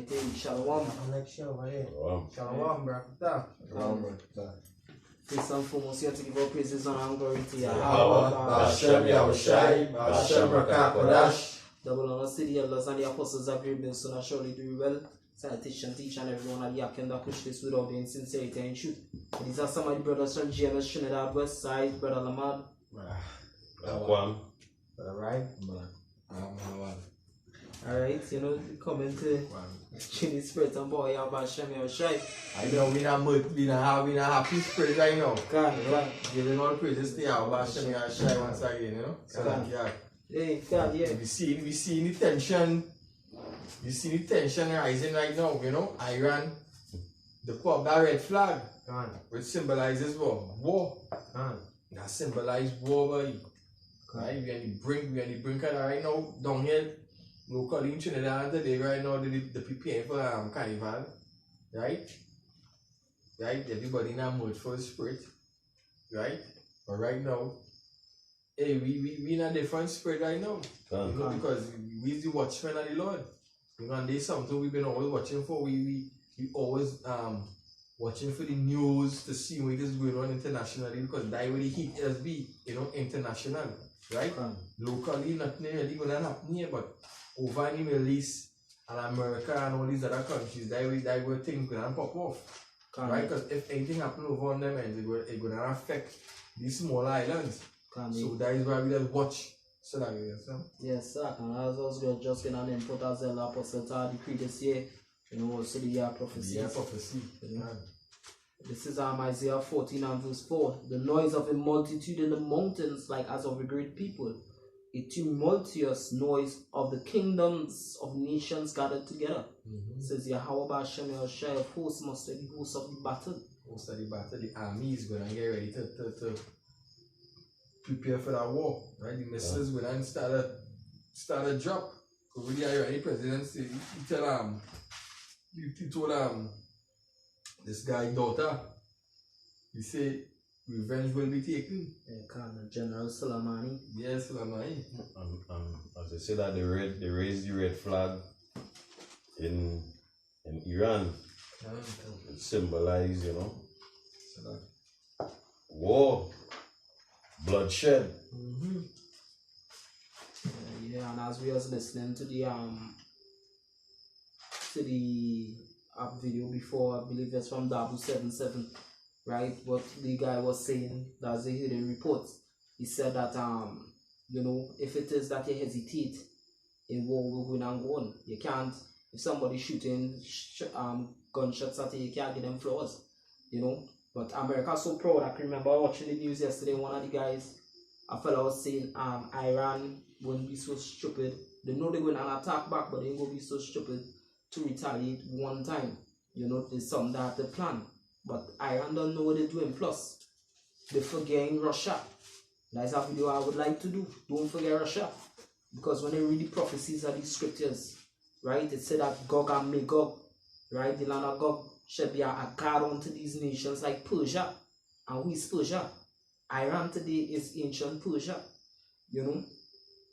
Alright, hey, Shalom. Shalom, brother. First and foremost, here to give our praises and glory to Yahweh, Hashem Yahushai, Hashem Rakah Kodash. Double honor to the elders and the apostles of your been soon and surely do well. Salutation to each and everyone at the Yakin that push this without being sincerity and truth. These are some of the brothers from GMS Trinidad West Side, Brother Lamad. Brother Right. Alright, you know, coming to Trinity Spirit and boy, Hashem Yahushai. I know we not happy spirit right now. God, Giving all praises to Yahweh, Hashem Yahushai once again, you know. Hey, God, yeah. We see the tension. You see the tension rising right now, you know. Iran, the pop that red flag, which symbolizes what? War. That symbolizes war, buddy. Right? We on the brink of that right now, down here, locally in Trinidad today, right now, the preparing for carnival. Right? Right? Everybody in a mood for the spirit. Right? But right now, hey, we in a different spirit right now. You know, because we the watchmen of the Lord. You know, and there's something we've been always watching for. We always watching for the news to see what is going on internationally, because that's where the heat has be, you know, international. Right? Locally nothing really gonna happen here, but over in the Middle East and America and all these other countries, that's where things gonna pop off. Right? Because if anything happen over on them ends, it's gonna affect these small islands. So that is why we just watch. So that is, yes, sir. And as I was just going to input as well, Apostle to decree this year, you know, also the year prophecy. Yeah, prophecy. This is Isaiah 14 and verse 4. The noise of a multitude in the mountains, like as of a great people, a tumultuous noise of the kingdoms of nations gathered together. It says, Yahweh Hashem Yahushai of hosts must be the host of the battle. Host of the battle, the army is going to get ready to prepare for that war, right? The missiles will then start a drop. Because when the Iranian president said, he told this guy's daughter, he said, revenge will be taken. General Soleimani. Yes, Soleimani. As I said that they raised the red flag in Iran. It symbolizes, you know, war. Bloodshed. Yeah, and as we was listening to the video before, I believe it's from Dabu 77, right? What the guy was saying, that's a hidden report. He said that you know, if it is that you hesitate in war, we win and go on. You can't, if somebody shooting gunshots at you, you can't get them flowers, you know. But America's so proud. I can remember watching the news yesterday, one of the guys, a fellow was saying Iran wouldn't be so stupid. They know they're going to attack back, but they ain't going to be so stupid to retaliate one time. You know, there's some that have the plan. But Iran don't know what they're doing. Plus, they're forgetting Russia. That's a video I would like to do. Don't forget Russia. Because when they read the prophecies of these scriptures, right, it said that Gog and Magog, right, the land of Gog, should be a guard unto these nations like Persia. And who is Persia? Iran today is ancient Persia. You know?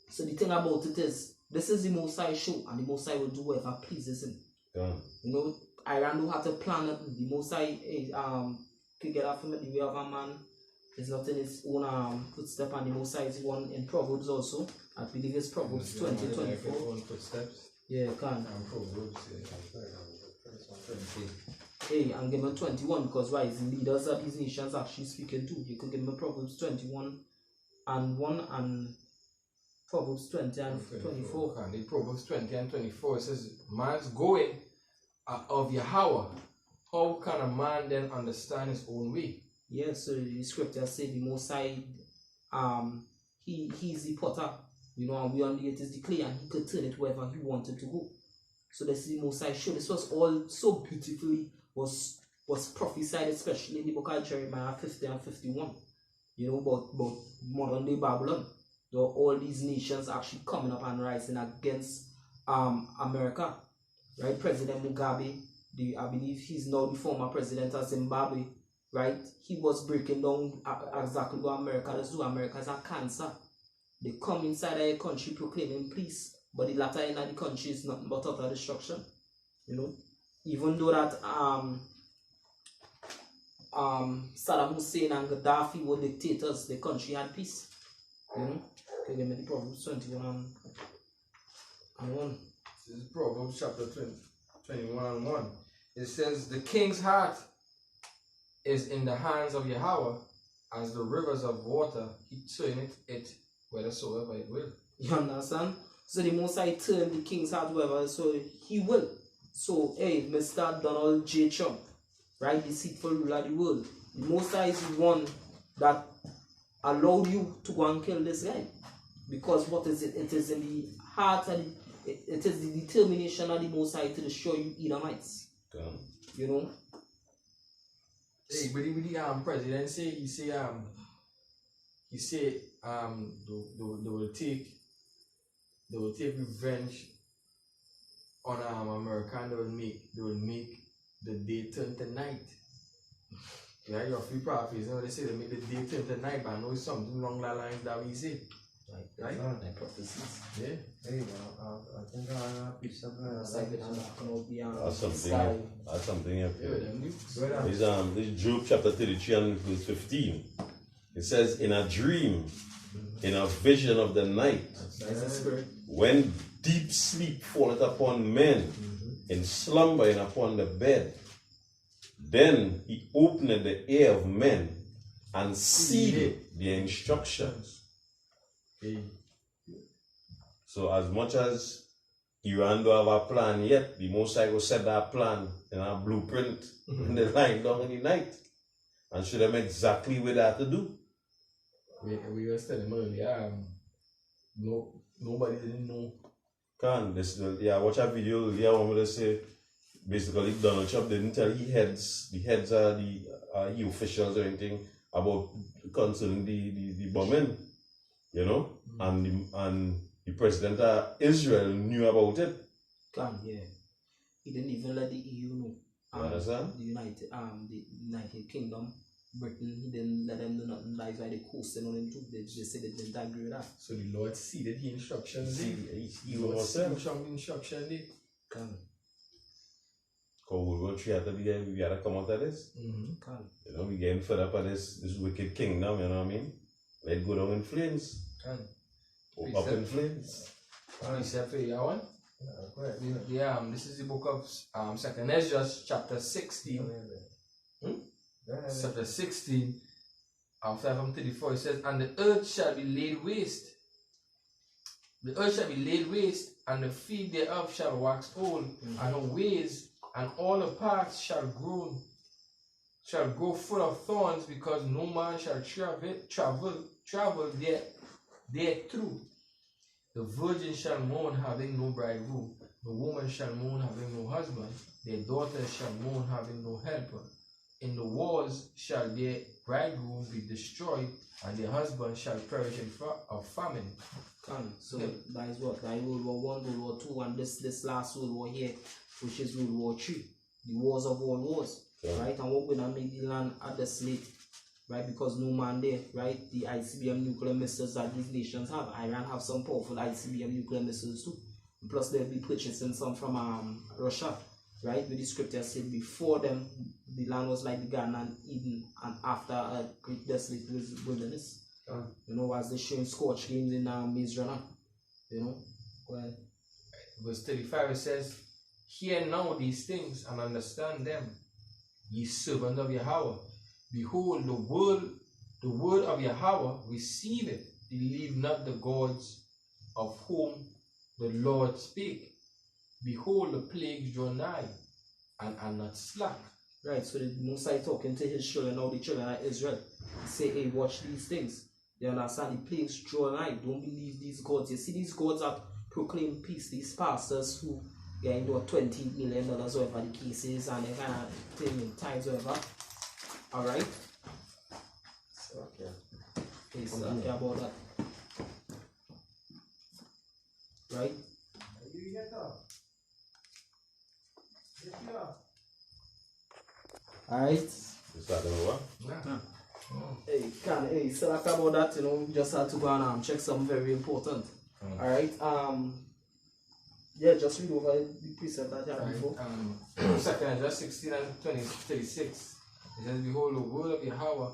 So the thing about it is, this is the Most High show, and the Most High will do whatever pleases him. You know, Iran don't have to plan it. The Most High could get up from it the way of a man. It's not in his own footstep, and the Most High is one in Proverbs also. I believe it's Proverbs 20:24. Yeah, can. Proverbs, Hey, and give me 21, because why? It's the leaders of these nations actually speaking too. You could give me Proverbs 21 and 1 and Proverbs 20 and 24. And the Proverbs 20 and 24 says, man's going of Yahweh. How can a man then understand his own way? Yeah, so the scripture says the Most High, he's the potter, you know, and we on the earth is the clay, and he could turn it wherever he wanted to go. So this is the Most High show. This was all so beautifully was prophesied, especially in the book of Jeremiah 50 and 51. You know, about modern day Babylon. So all these nations actually coming up and rising against America. Right? President Mugabe, I believe he's now the former president of Zimbabwe, right? He was breaking down exactly what America does do. America is a cancer. They come inside a country proclaiming peace, but the latter end of the country is nothing but utter destruction. You know, even though that Saddam Hussein and Gaddafi were dictators, the country had peace. You know, okay, give me the Proverbs 21 and 1. This is Proverbs chapter 21 and 1. It says, the king's heart is in the hands of Yahweh, as the rivers of water, he turneth it whithersoever it will. You understand? So the Most High turned the king's heart wherever, so he will. So, hey, Mr. Donald J. Trump, right, deceitful ruler of the world, the Most High is the one that allowed you to go and kill this guy. Because what is it? It is in the heart and it is the determination of the Most High to destroy you Edomites. You know? Hey, but with the president say, he say they will take revenge on America, and they will make the day turn to night. Yeah, your free prophets, you know, they say they make the day turn to night, but I know it's something along the lines that we say. Right? Like prophecies. Yeah. Hey, I think I picked something else. That's something here. Yeah, This Job chapter 33 and verse 15. It says, in a dream, in a vision of the night, That's the spirit. when deep sleep falleth upon men, in slumber and upon the bed, then he opened the ear of men and sealed their instructions. Hey. So as much as Iran don't have a plan yet, the Most High will set that plan in a blueprint in the line down in the night and show them exactly what they have to do. We were telling earlier, nobody didn't know. Watch a video earlier when they say basically Donald Trump didn't tell the heads are the officials or anything about concerning the bombing, you know, and the president of Israel knew about it. Yeah. He didn't even let the EU know. You understand? The United Kingdom, Britain, he didn't let them know nothing. That's why they coasted on him too. They just said they didn't agree with that. So the Lord seeded the instructions. He was instruction there. World War III we gotta come out of this. You know, we getting fed up of this wicked kingdom, you know what I mean? Let it go down in flames. Up in flames. Precept for you one? Yeah, this is the book of 2nd Ezra, chapter 16. Chapter 16, 5 from 34, it says, and the earth shall be laid waste. The earth shall be laid waste, and the field thereof shall wax old, and her ways, and all the paths shall grow full of thorns, because no man shall travel there through. The virgin shall mourn, having no bridegroom. The woman shall mourn, having no husband. Their daughters shall mourn, having no helper. In the wars shall their bridegroom be destroyed, and their husband shall perish of famine. So that is what? That is World War I, World War II, and this last World War here, which is World War III. The wars of all wars, right? And what will make the land desolate, right? Because no man there, right? The ICBM nuclear missiles that these nations have. Iran have some powerful ICBM nuclear missiles too. Plus they'll be purchasing some from Russia, right? With the scripture said before them, the land was like the Garden and Eden, and after a great desolate wilderness. You know, as they showing scorch games in Maze Runner. You know? Well, verse 35 it says, hear now these things and understand them, ye servant of Yahweh. Behold, the word of Yahweh, receive it. Believe not the gods of whom the Lord spake. Behold, the plagues draw nigh, and are not slack. Right, so the Most High talking to his children, all the children of Israel. He say, hey, watch these things. They understand the plagues draw nigh. Don't believe these gods. You see these gods that proclaim peace, these pastors who get into $20 million, whatever the case is, and they kind of thing in times, whatever. Alright? So, okay. Please, okay about that. Right? Alright? Is that over? Hey, so after about that, you know, we just had to go and check something very important. Alright, Yeah, just read over the precept that you had before. 2 Ezra 16 and 36. It says, Behold, the word of Yahweh,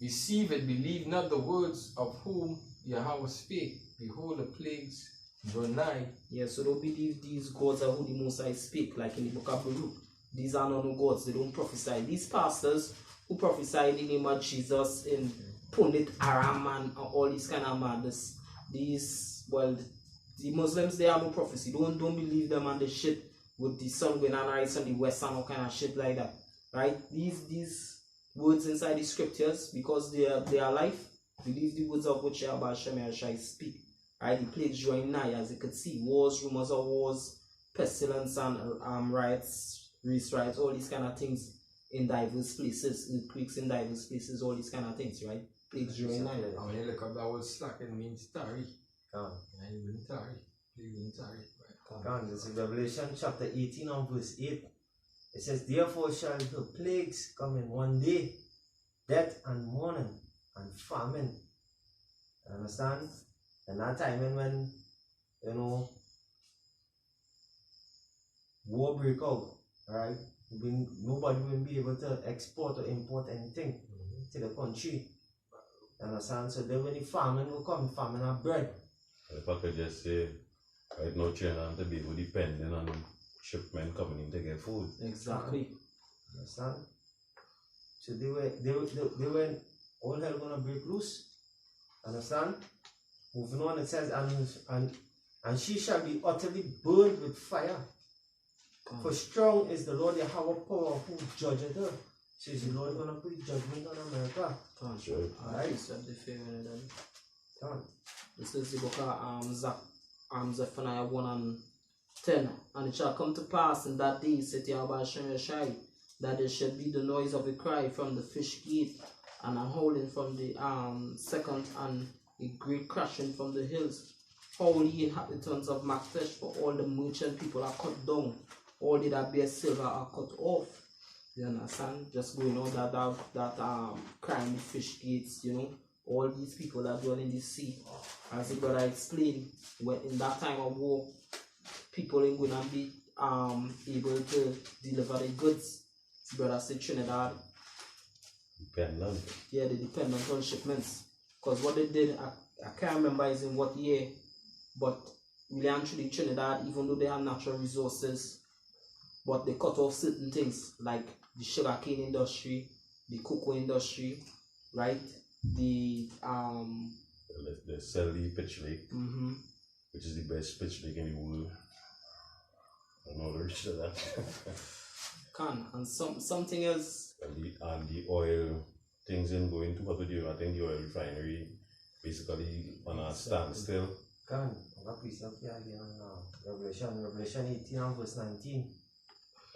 receive it, believe not the words of whom Yahweh spake. Behold, the plagues draw nigh. Yeah, so don't believe these gods are who the Most High speak, like in the book of Baruch. These are not no gods, they don't prophesy. These pastors who prophesy in the name of Jesus in Pundit Aram and all these kind of madness, the Muslims, they have no prophecy. Don't believe them and the shit with the sun going and rise on the west and all kind of shit like that. Right? These words inside the scriptures, because they are life, believe the words of which Yahweh Shai speak. Right? The plagues drawing nigh, as you could see. Wars, rumors of wars, pestilence and riots, race riots, all these kind of things in diverse places, earthquakes in diverse places, all these kind of things, right? Plagues drawing nigh. And when you look up that word slack, it means tarry. Gone. And you wouldn't tarry. You wouldn't tarry. Right? Gone. This is Revelation chapter 18 and verse 8. It says, Therefore shall the plagues come in one day, death and mourning and famine. You understand? And that time when, war break out, right? Nobody will be able to export or import anything to the country. You understand? So then when the famine will come, famine of bread. If I could just say, right now China and Tobago depending on shipment coming in to get food. Exactly. Understand? So they were all hell gonna break loose. Understand? Moving on, it says, and she shall be utterly burned with fire. For strong is the Lord Yahweh power who judgeth her. Says the Lord gonna put judgment on America. Sure. Alright. This is the book of Zephaniah 1 and 10. And it shall come to pass in that day, saith Yahweh Shai, that there shall be the noise of a cry from the fish gate, and a howling from the second, and a great crashing from the hills. All ye inhabitants of Maktesh, for all the merchant people are cut down, all they that bear silver are cut off. You understand? Just going on that crying the fish gates, all these people that dwell in the sea. As the brother explained, when in that time of war, people ain't going to be able to deliver the goods. Brother said Trinidad. Dependent. Yeah, they depend on shipments. Because what they did, I can't remember is in what year, but really and truly Trinidad, even though they have natural resources, but they cut off certain things like the sugarcane industry, the cocoa industry, right? They sell the pitch lake, which is the best pitch lake in the world. I know the rich of that. And something else. And the oil things in going to what we do. I think the oil refinery basically on a standstill. Can I got piece up here again Revelation 18 and verse 19.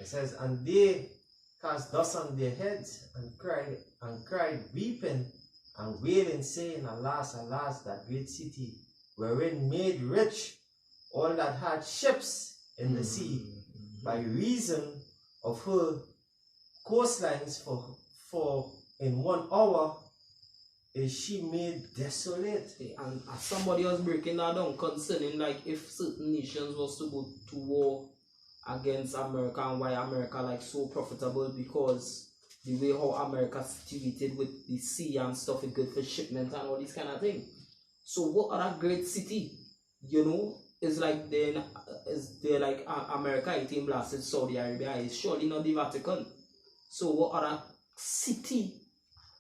It says, and they cast dust on their heads and cried, weeping and wailing, saying, Alas, alas, that great city, wherein made rich all that had ships in the sea, by reason of her coastlines, for in 1 hour is she made desolate. And as somebody was breaking that down concerning like if certain nations was to go to war against America, and why America like so profitable, because the way how America situated with the sea and stuff is good for shipment and all these kind of things. So what other great city, is like they're like America eating blasted Saudi Arabia is surely not the Vatican. So what other city,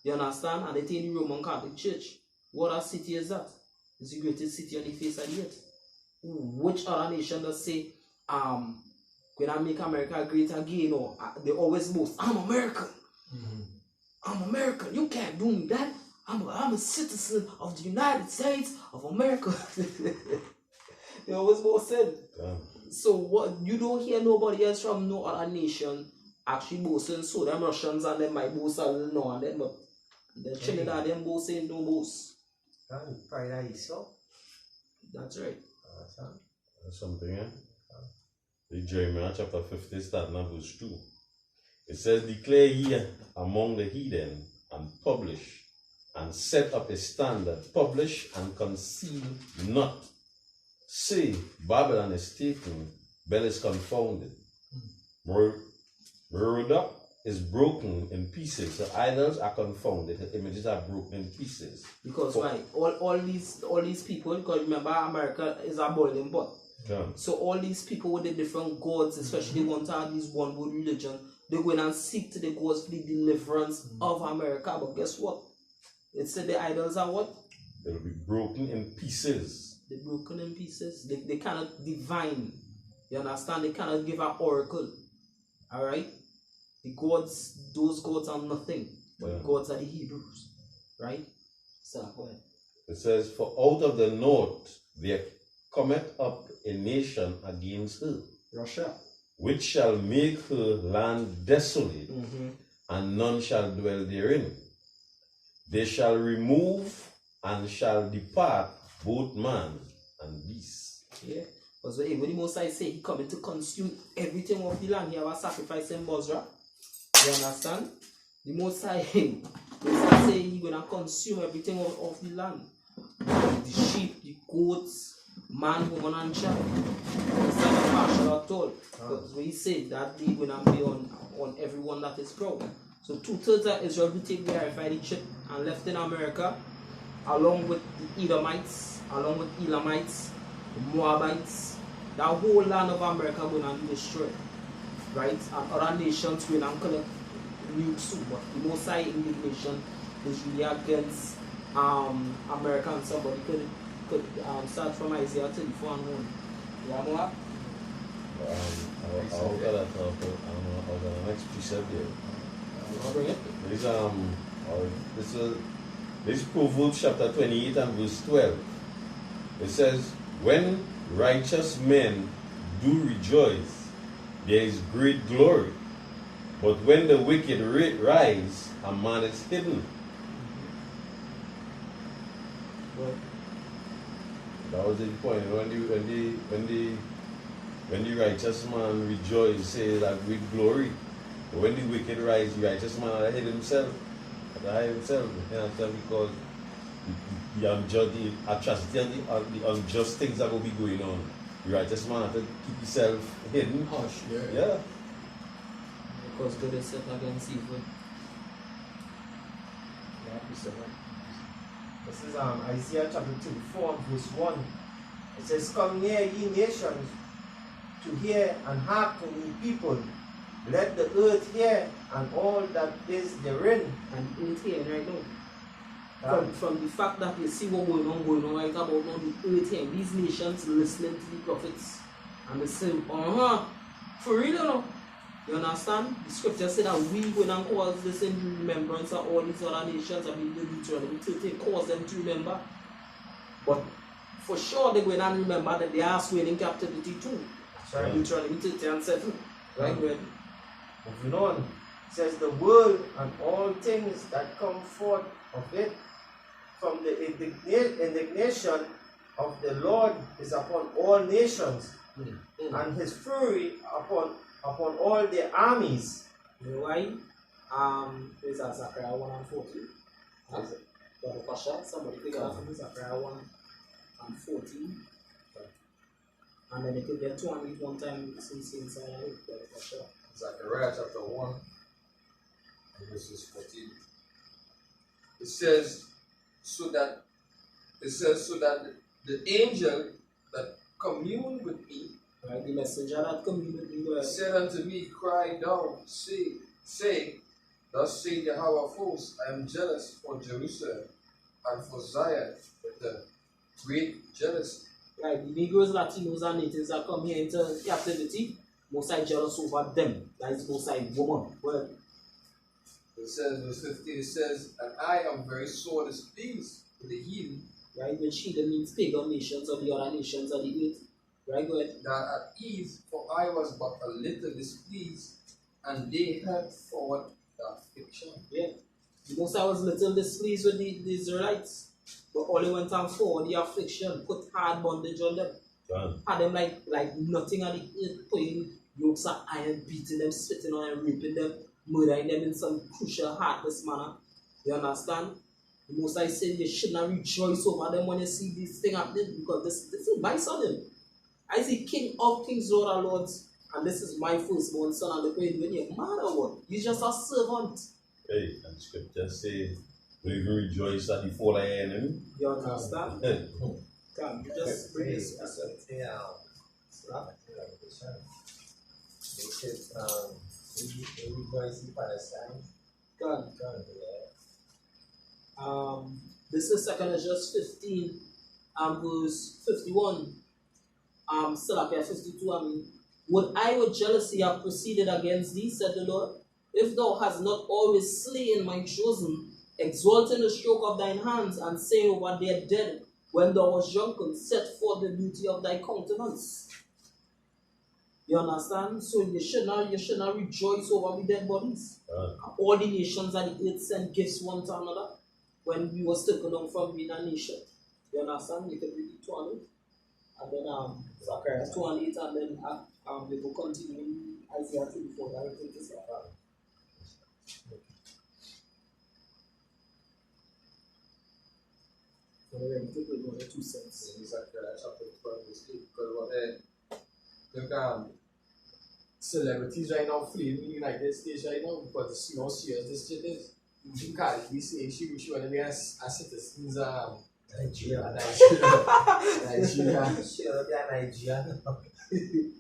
you understand? And they take the Roman Catholic Church. What other city is that? It's the greatest city on the face of the earth. Which other nation does say when I make America great again, or they always boast, I'm American. I'm American. You can't do me that. I'm a citizen of the United States of America. They always boast it. So what, you don't hear nobody else from no other nation actually boasting. So them Russians and them might boast a little now and then, but the Trinidad them boasting no boast. Pride of Esau. That's right. That's something, yeah. The Jeremiah chapter 50 starting at verse 2. It says, Declare ye among the heathen, and publish, and set up a standard, publish and conceal not. say, Babylon is taken, Bel is confounded. Merodach is broken in pieces. The idols are confounded. The images are broken in pieces. Because why? All these people, because remember America is a boiling pot. Yeah. So all these people with the different gods, especially they want to have this one world religion, they go in and seek to the gods for the deliverance of America. But guess what? It said the idols are what? They will be broken in pieces. They're broken in pieces. They cannot divine. You understand? They cannot give an oracle. Alright? The gods, those gods are nothing. But the gods are the Hebrews. Right? So go ahead. It says, for out of the north there cometh up a nation against her, Russia. which shall make her land desolate, and none shall dwell therein. They shall remove and shall depart both man and beast. Yeah. Because when the Most High say he coming to consume everything of the land, he have a sacrifice in Bozrah. You understand? The Most High say he gonna consume everything of the land. The sheep, the goats, man, woman, and child. It's not a partial at all. Because we say that they gonna be on everyone that is proud. So 2/3 of Israel will take the verified chip and left in America, along with the Edomites, along with Elamites, the Moabites. That whole land of America gonna be destroyed. Right? And other nations will not collect nukes too. But the Most High indignation is really against America, and somebody could start from Isaiah 34 and 1. Yeah, Moab? I'll get that on the next precept there. Bring it. This is Proverbs chapter 28 and verse 12. It says, when righteous men do rejoice, there is great glory. But when the wicked rise, a man is hidden. Well, That was the point. When the righteous man rejoice, say that great glory. But when the wicked rise, the righteous man will hide himself. Hide himself. You understand? Because the atrocity and the unjust things that will be going on. The righteous man have to keep himself hidden. Hush, Yeah. because good is set against evil. Yeah, Mr. Man. This is Isaiah chapter 24, verse 1. It says, come near ye nations to hear and hearken ye people. Let the earth hear and all that is therein. And it's here right now. From the fact that you see what going on right about now, the earth here, these nations listening to the prophets. And they say, for real, you know? You understand? The scripture said that we will not cause this in remembrance of all these other nations. I mean, the Deuteronomy 13 cause them to remember. But for sure, they will not remember that they are slain in captivity too. Right. Deuteronomy 13 and 7. Right? Good. Moving on. It says, the world and all things that come forth of it from the indignation of the Lord is upon all nations, and his fury upon all their armies. You know why? There's a Zechariah 1 and 14. Brother Pasha, somebody pick up from Zechariah 1 and 14. And then they could get 2 and read one time since inside it, Brother Pasha. Zechariah chapter 1, verses 14. It says, so that the angel that communed with me Right, the messenger that communed with me said unto me, cry down, say, thus say Yahweh of hosts, I am jealous for Jerusalem and for Zion with the great jealousy. Right, the Negroes, Latinos, and natives that come here into captivity, Most High jealous over them. That is Most High woman. Well, it says, verse 15, it says, and I am very sore displeased with the heathen. right, which heathen means pagan nations or the other nations of the earth. Right, go ahead. That at ease, for I was but a little displeased, and they had forward the affliction. Yeah. The Most High was little displeased with the Israelites. But all they went on for the affliction, put hard bondage on them. Had them like nothing on the earth, putting yokes of iron, beating them, spitting on them, raping them, murdering them in some crucial, heartless manner. You understand? The Most High said you should not rejoice over them when you see this thing happening, because this is my son. I see King of Kings, Lord of Lords, and this is my firstborn son, and the way when you're mad or what? You're just a servant. Hey, and scripture say, we will rejoice at the fall of the enemy. You understand? Come, you just bring this. Yeah. They said, we rejoice in Palestine. God. Yeah. This is 2 Esdras 15 and verse 51. Still up here 52. I mean, would I with jealousy have proceeded against thee, said the Lord, if thou hast not always slain my chosen, exalting the stroke of thine hands, and saying over their dead, when thou was drunken, set forth the beauty of thy countenance. You understand? So you should not rejoice over the dead bodies. All the nations of the earth sent gifts one to another when we were taken down from being a nation. You understand? You can read it 200. And then Zechariah 2 and 8, and then we will continue in Isaiah 24. That I think is the 2 cents. Zechariah chapter 12 verse 8. Because what look, celebrities right now fleeing in the United States right now because it's no serious this shit is. You can't be saying she want to be a citizens Nigeria. Nigeria.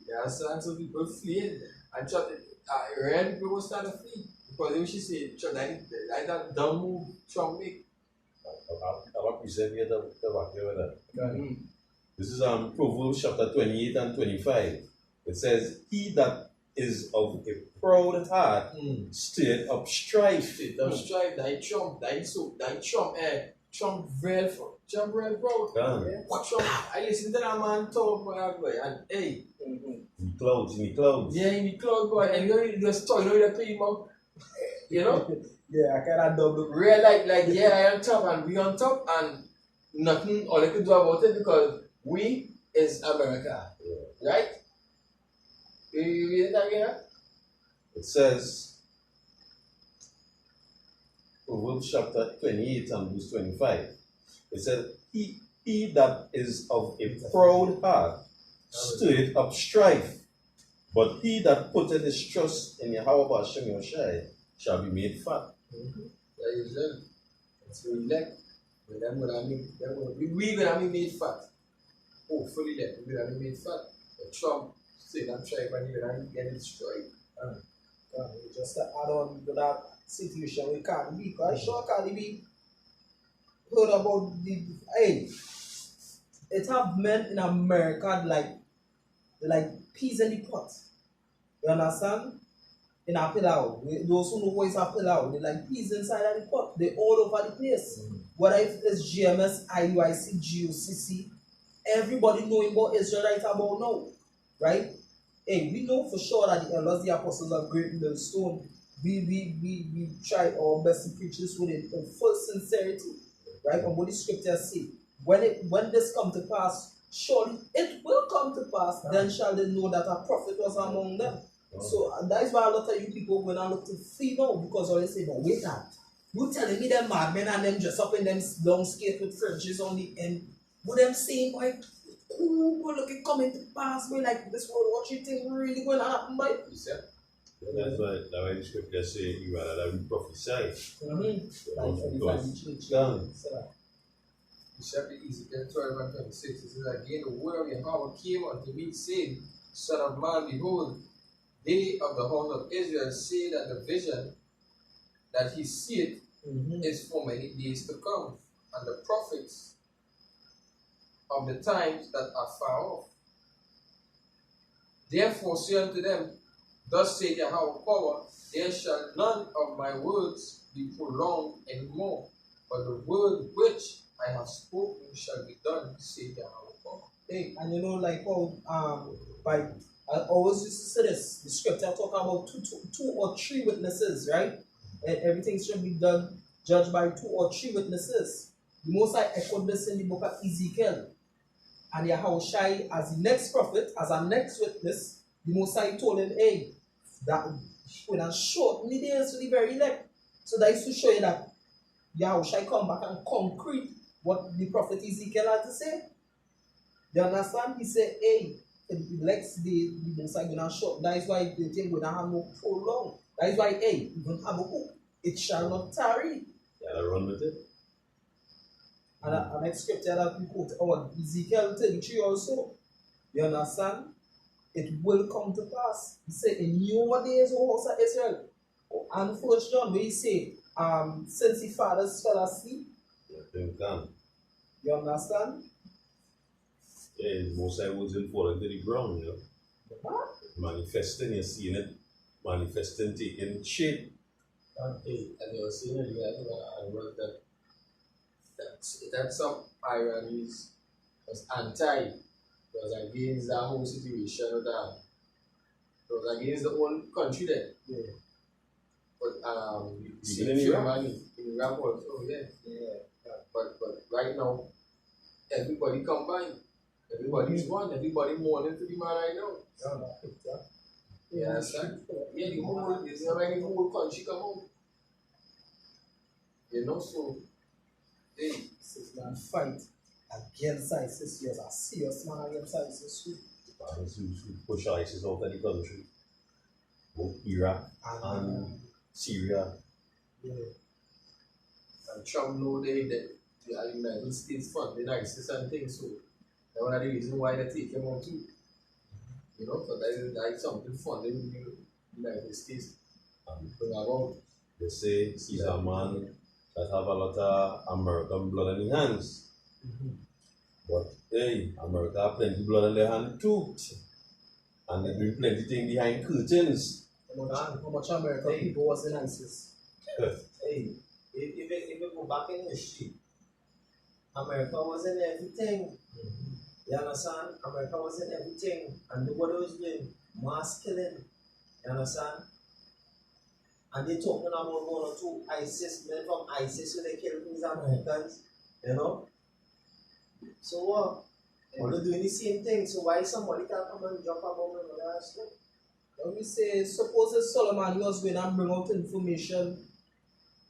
Yeah, so people fleeing and try to red people start to flee because when she say like that dumb move Trump make. I'll present here the back here with that. This is Proverbs chapter 28 and 25. It says, he that is of a proud heart stirred up strife. Thy Trump real proud. What Trump? I listen to that man talk boy, and hey. In the clouds. Yeah, in the cloud boy, and you just talk, the people, you know? Yeah, I cannot double. Real like yeah, I on top and we on top and nothing all I could do about it because we is America. Yeah. Right? You read that again? It says, Proverbs chapter 28 and verse 25. It says, he that is of a proud heart stirred up strife, but he that putteth his trust in Yahweh Hashem Yoshai shall be made fat. Yeah, you said it's really like we gonna be made fat. Hopefully that we gonna be made fat. But Trump say that tribe and you're gonna get destroyed. Just to add on to that situation with Cardi B, because I sure Cardi B heard about it have men in America like peas in the pot. You understand? In a pillow. Those who know what is a pillow, they like peas inside of the pot. They all over the place. Whether if it's GMS, IUIC, GOCC, everybody knowing about Israelite about now. Right? Hey, we know for sure that the elders, the apostles are great in the stone. We try our best to preach this with it in full sincerity. Right? And what the scriptures say. When this come to pass, surely it will come to pass, then shall they know that a prophet was among them. So that is why a lot of you people when I look to flee now, because all they say, but wait that. You telling me them madmen and them dress up in them long skate with fringes on the end. Would them saying like, ooh, look it coming to pass, boy, like this world what you think really going to happen, boy? That's why the scripture say you rather we prophesy. Ezekiel 12 and 26. It says again, the word of Yahweh came unto me, saying, Son of man, behold, they of the house of Israel say that the vision that he seeth is for many days to come, and the prophets of the times that are far off. Therefore say unto them, Thus saith Yahweh power, there shall none of my words be prolonged any more, but the word which I have spoken shall be done, saith Yahweh power. Hey, and you know, like by I always used to say this, the scripture talk about two or three witnesses, right? And everything should be done, judged by 2 or 3 witnesses. The Most High echoed this in the book of Ezekiel. And Yahushai, as the next prophet, as a next witness, the Most High told him, hey, that when I shorten the days to the very elect. So that is to show you that Yahushua come back and concrete what the prophet Ezekiel had to say. You understand? He said, hey, next day the Most High gonna shut. That is why the thing gonna have no prolong. That is why, hey, even Habakkuk, it shall not tarry. Yeah, run with it. And a next scripture that we quote about Ezekiel 33 also. You understand? It will come to pass. He said, in your days, O house of Israel. And First John, where he say, since the fathers fell asleep. Yeah, things done. You understand? Yeah, most I wasn't falling to the ground, you know. What? Manifesting, you're seeing it. Manifesting, taking shape. And you were saying earlier, I wrote that some ironies was anti, was against that whole situation of that. It was against the whole country there. Yeah. Even But in Iraq? money in Iraq also, yeah. But right now, everybody combined. Everybody's one. Everybody mourning for the man right now. You understand? Yeah, the whole, there's already the whole country come home. You know, so hey, This man fight against ISIS. Yes, a serious man against ISIS. Parents who push ISIS out of the country. Both Iraq and Syria. Yeah. and Trump know that the United States funding ISIS and things, so that's one of the reasons why they take him out too. You know, so that is something funding the United States. Bring about. They say he's a man that have a lot of American blood in his hands. But hey, America have plenty blood in their hand too. And they doing plenty things behind curtains. How much American people was in ISIS? Hey, if you go back in history, America was in everything. You understand? America was in everything. And nobody was doing mass killing. You understand? And they talking about one or two ISIS men from ISIS when they kill these Americans. You know? So what? All they're doing the same thing. So why somebody can't come and jump about and all that stuff? Let me say, suppose if Solomon was going and bring out information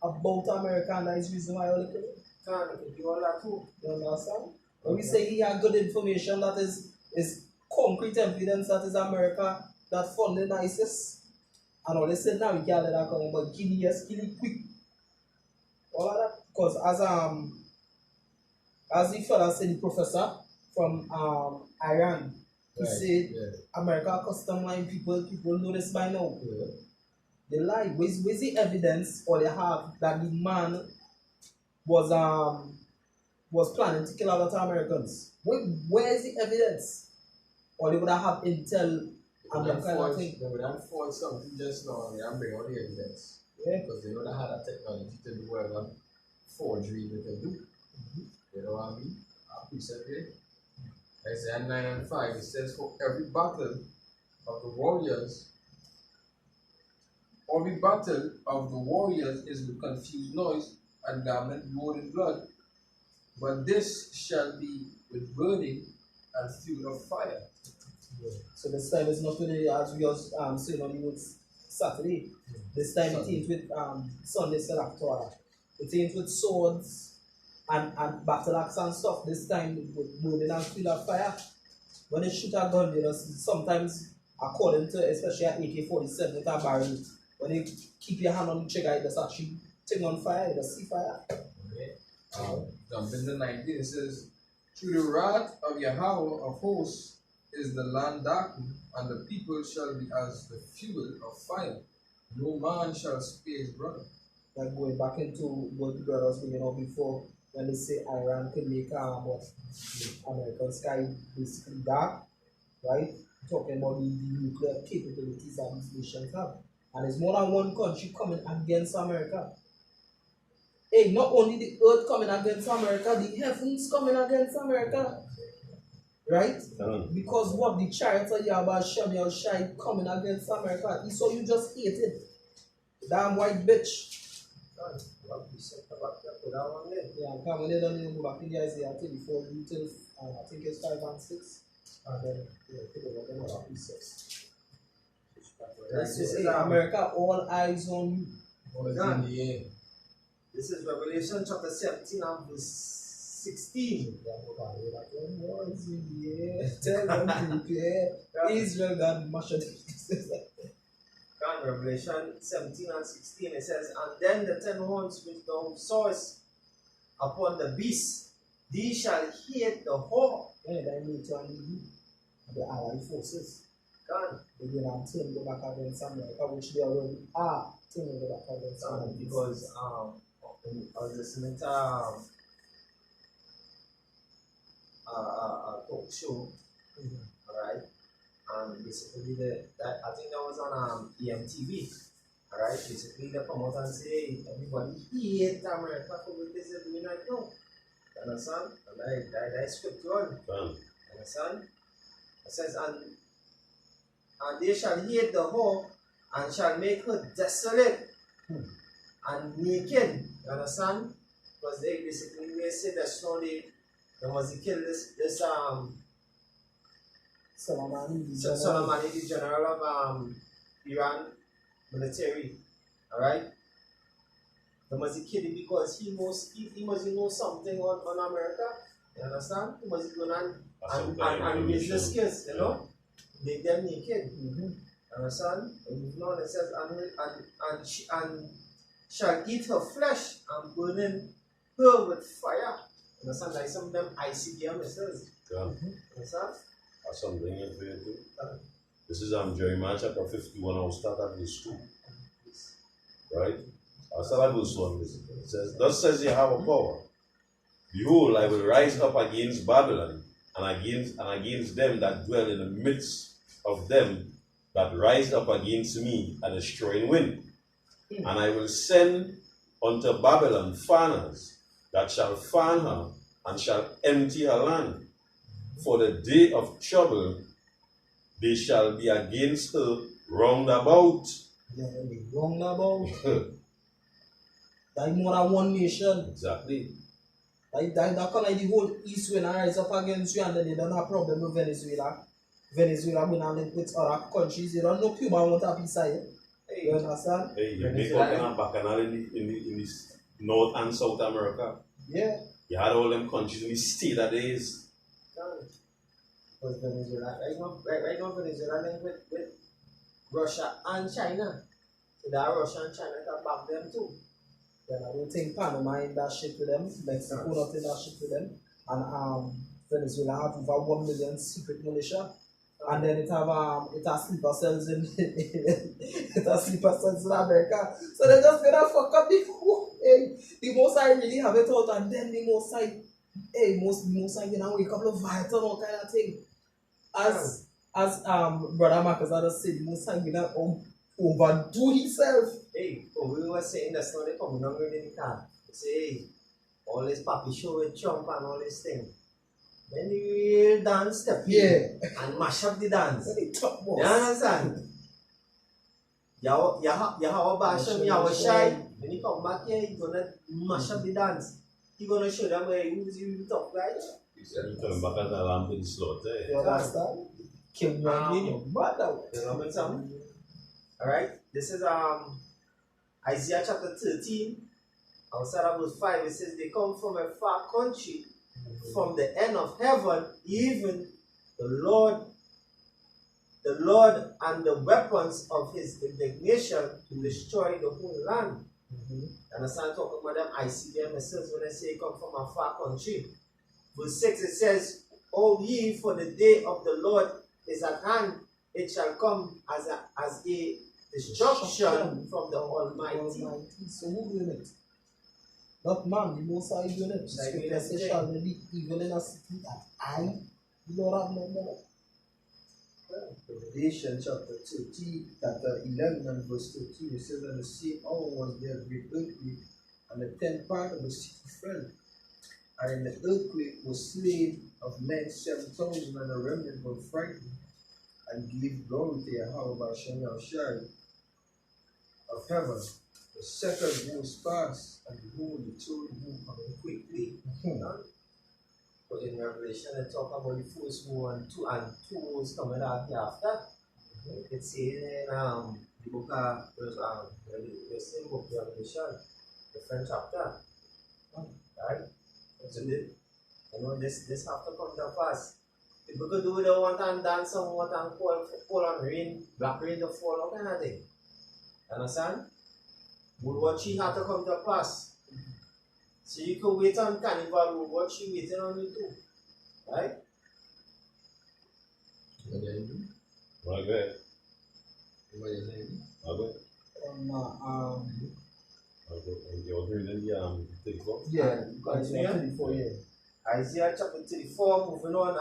about America, and that is the reason why all the killing. Can't do all that too. You understand? When we say he had good information, that is concrete evidence that is America that funded ISIS. And all they said now, we can't let that come, but kill it, yes, kill it quick. All of that. Because as the fella said, the professor from Iran, he said America custom line people know this by now. They lie. Where's the evidence or they have that the man was planning to kill a lot of Americans? Where is the evidence? Or they would have intel and them kind of thing. They would have forged something just now and they have bring out the evidence. Yeah. Because they know they had a technology to do whatever forgery they can do. You know what I mean? A piece of it. Isaiah 9 and 5, it says, for every battle of the warriors is with confused noise and garment rolled in blood, but this shall be with burning and fuel of fire. So this time is not today as we was saying on the Saturday. This time it ain't with Sunday Selectora. It ain't with swords and battle axe and stuff. This time with burning and fuel of fire. When they shoot a gun, you know, sometimes according to especially at AK-47 with a barrel, when they keep your hand on the trigger, it just actually take on fire, it just see fire. Jumping to 19, it says, through the wrath of Yahweh of hosts is the land darkened, and the people shall be as the fuel of fire. No man shall spare his brother. Like going back into what the brothers were, you know, before when they say Iran could make but American sky basically dark, right? Talking about the nuclear capabilities that these nations have. And there's more than one country coming against America. Hey, not only the earth coming against America, the heavens coming against America. Right? Because what the chariots of Yahweh Shem Shai coming against America. So you just hate it. Damn white bitch. Yeah, come on, they don't even go back to the Isaiah 34 until I think it's 5 and 6. And then put it over what he says. Let's just say America, all eyes on you. All is in the air. This is Revelation chapter 17 and verse 16. Yeah, tell them prepare. Israel got mashed up. Revelation 17 and 16, it says, and then the 10 horns which thou sawest upon the beast, these shall hate the whore. Yeah, that means the Allied forces. God, They will turn go back against America, which they already are turning go back against America. because I was listening to a talk show, alright, and basically I think that was on EMTV, alright, basically they come out and say everybody hate America for what they're doing right now. You understand? And that is scriptural. Fam. Understand? It says, and they shall hate the whore and shall make her desolate and naked. You understand? Because they basically they say that now they must kill this Solomon, Solomon, the general of Iran military. Alright? They must kill him because he must know something on America. You understand? He must go and raise the skills, you know? Make them naked. Understand? And now it says, and shall eat her flesh and burning her with fire. Understand? Like some of them ICBM missiles. Yeah. Understand? That's something in for you too. This is Jeremiah chapter 51. I'll start at verse 2. Right? I'll start at verse 1. It says, thus says Yahweh power. Behold, I will rise up against Babylon and against them that dwell in the midst of them that rise up against me a destroying wind. And I will send unto Babylon fanners that shall fan her and shall empty her land. For the day of trouble they shall be against her round about. Yeah, they wrong about. Like more than one nation. Exactly. Like that kind of the whole East will rise up against you, and then they don't have problem with Venezuela. Venezuela will not link with other countries. They don't know Cuba want a piece of it. Hey, You understand? Hey, you make up in a bacchanal in this North and South America. Yeah. You had all them countries in the state that there is. because Venezuela, right now Venezuela linked with Russia and China. So that Russia and China can back them too. Then I don't think Panama in that shit with them, Mexico not in that shit with them, and Venezuela have over 1 million secret militia, and then it has sleeper cells in it has sleeper cells in America. So they just gonna fuck up the most I really have it out, and then the most I gonna wake up to vital all kind of thing. As Brother Marcus had said, the most I gonna overdo himself. Hey, we were saying that's not they coming on with the car. Say, hey, all this papi show with Trump and all this thing. Then the real dance step in and mash up the dance. You understand? Yahweh Basham, Yahweh Shai, when he come back here, he's gonna mash up the dance. He's gonna show them where he was the top guy. He's coming back at the lamp in the slaughter. You understand? Kim Wagner, your mother. You know what I'm saying? Alright, this is Isaiah chapter 13. Outside of verse 5, it says, they come from a far country, from the end of heaven, even the Lord and the weapons of his indignation to destroy the whole land. And I start talking about them ICBM missiles when I say come from a far country. Verse 6 it says, O ye, for the day of the Lord is at hand, it shall come as a destruction from the Almighty. So who doing it? Not man, the Most High doing it. Scripture says, shall there be evil in a city that I, the Lord, have no more. Revelation chapter 11 and verse 13, it says, and the same hour was there a great earthquake, and the 10th part of the city fell. And in the earthquake was slain of men 7,000, and the remnant were frightened, and gave glory to Yahweh Basham Yahushai of heaven. The second was passed, and behold, the third moved coming quickly. But in Revelation, they talk about the first war and two wars coming after. It's in the book of the same book of Revelation. different chapter. Right? So this have to come to pass. People could do the want and dance and want and call on rain, black rain to fall, all kind of thing. Understand? But what she have to come to pass. So you can wait on carnival, what she waiting on you too. Right? Right there. Okay. You're hearing the 34? Yeah, Isaiah 34, yeah. Isaiah chapter 34, moving on,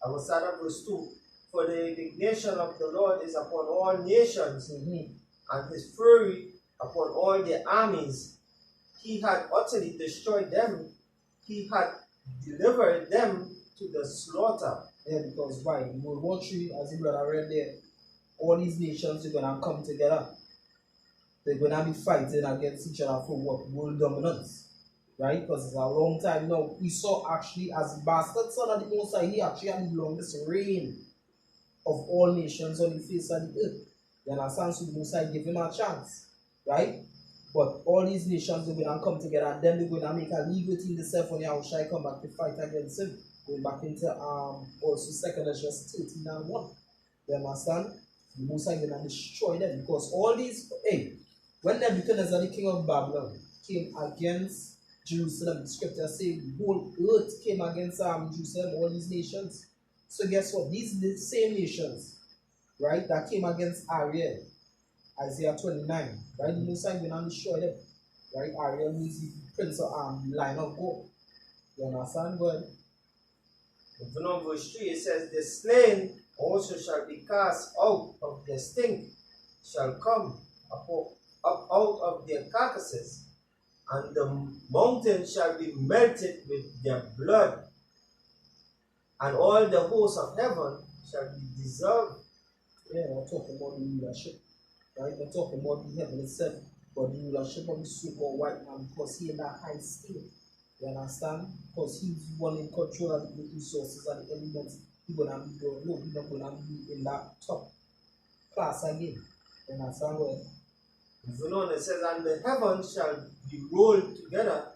I will start at verse 2. For the indignation of the Lord is upon all nations, and his fury upon all their armies. He had utterly destroyed them, he had delivered them to the slaughter. Yeah, because why? In World War III, as the brother read there, all these nations are going to come together. They're going to be fighting against each other for what? World dominance. Right? Because it's a long time now. Esau actually, as the bastard son of the Most High, he actually had the longest reign of all nations on the face of the earth. You understand? So the Most High give him a chance. Right? But all these nations are going to come together and then they're going to make a league within themselves when Yahushua come back to fight against him. Going back into also 2 Esdras 13 and 1. You understand? The Most High is going to destroy them because all these, when Nebuchadnezzar, the king of Babylon, came against Jerusalem, the scripture says the whole earth came against Jerusalem, all these nations. So guess what? These are the same nations, right, that came against Ariel, Isaiah 29, right? The Most High is going to destroy them, right? Ariel means the prince of the line of God. You understand? Go ahead. Moving on, verse 3, it says, the slain also shall be cast out of their stink, shall come up out of their carcasses, and the mountain shall be melted with their blood, and all the hosts of heaven shall be dissolved. Yeah, we're talking about the rulership, right? We're talking about the heaven itself, but the rulership of the so-called white man, because he in that high state. You understand? Because he's the one in control of the resources and the elements. He's going to be going low. He's not going to be in that top class again. You understand? Well, Moving on, it says, and the heavens shall be rolled together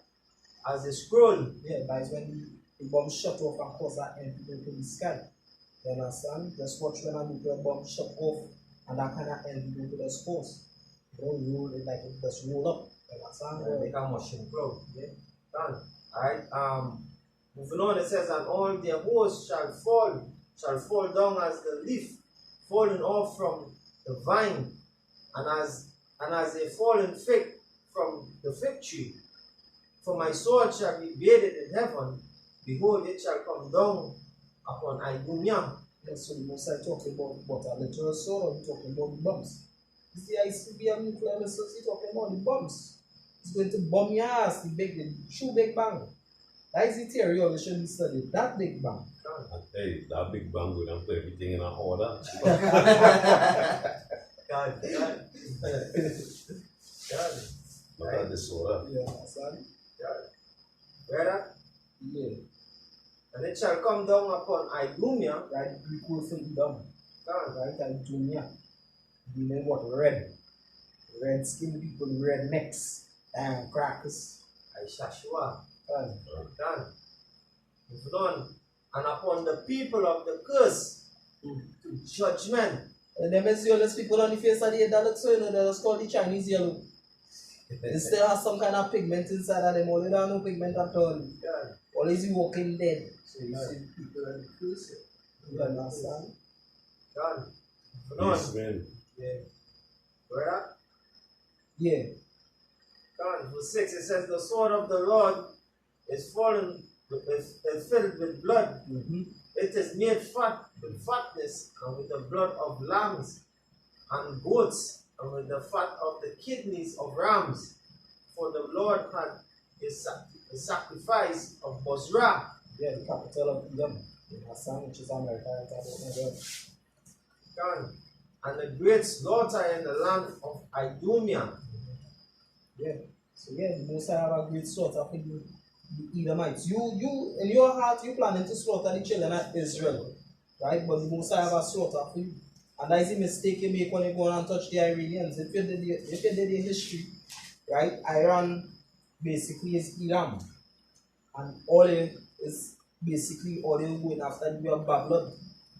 as a scroll. yeah, that is when the bomb shut off and cause that end to the sky. You understand? Just watch when a nuclear bomb shut off and that kind of end to the force. Don't roll it like it just roll up. You understand? And make a mushroom cloud. Yeah. Done. Alright, moving on, it says, and all their hosts shall fall down as the leaf falling off from the vine, and as a fallen fig from the fig tree. For my sword shall be bathed in heaven, behold, it shall come down upon Idumea. Yes, so the Most High talking about what a literal sword, or talking about the bombs. You see, I see be a nuclear missile, he's talking about the bombs. It's going to bomb your ass, the true big bang. That is the theory of it should be studied. That big bang. Hey, that big bang will put everything in order. God. Look at this order. Yeah, understand? Brother? Yeah. And it shall come down upon Idumea. Right, the Greek word for Edom. God. Right, and Idumea. You know what? Red. Red skin people, red necks, and crackers. Shashua. Done. Done. Moving on. And upon the people of the curse to judgment. And them is the oldest people on the face of the earth that look so, you know, that's called the Chinese yellow. It still has some kind of pigment inside of them, only don't no pigment at all. God. Always the walking dead. So you see people in the cruise. You understand? Done. Moving on. Yes, man. Yeah. Brother? Yeah. God, verse 6, it says, the sword of the Lord is fallen, is filled with blood. It is made fat with fatness, and with the blood of lambs and goats, and with the fat of the kidneys of rams. For the Lord had a sacrifice of Bozrah. Yeah, the capital of Edom. You understand? Which is America. God, and a great slaughter in the land of Idumea. Yeah. So yeah, the Most High have a great slaughter for the Edomites. You in your heart, you planning to slaughter the children of Israel, right? But the Most High have a slaughter for you. And that is a mistake you make when you go and touch the Iranians. If you did the history, right? Iran basically is Iran, and all it is basically all they're going after you have bad blood.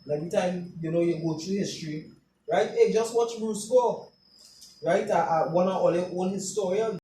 And every time you know you go through history, right? Hey, just watch Bruce Gore, right? One of all their own historians.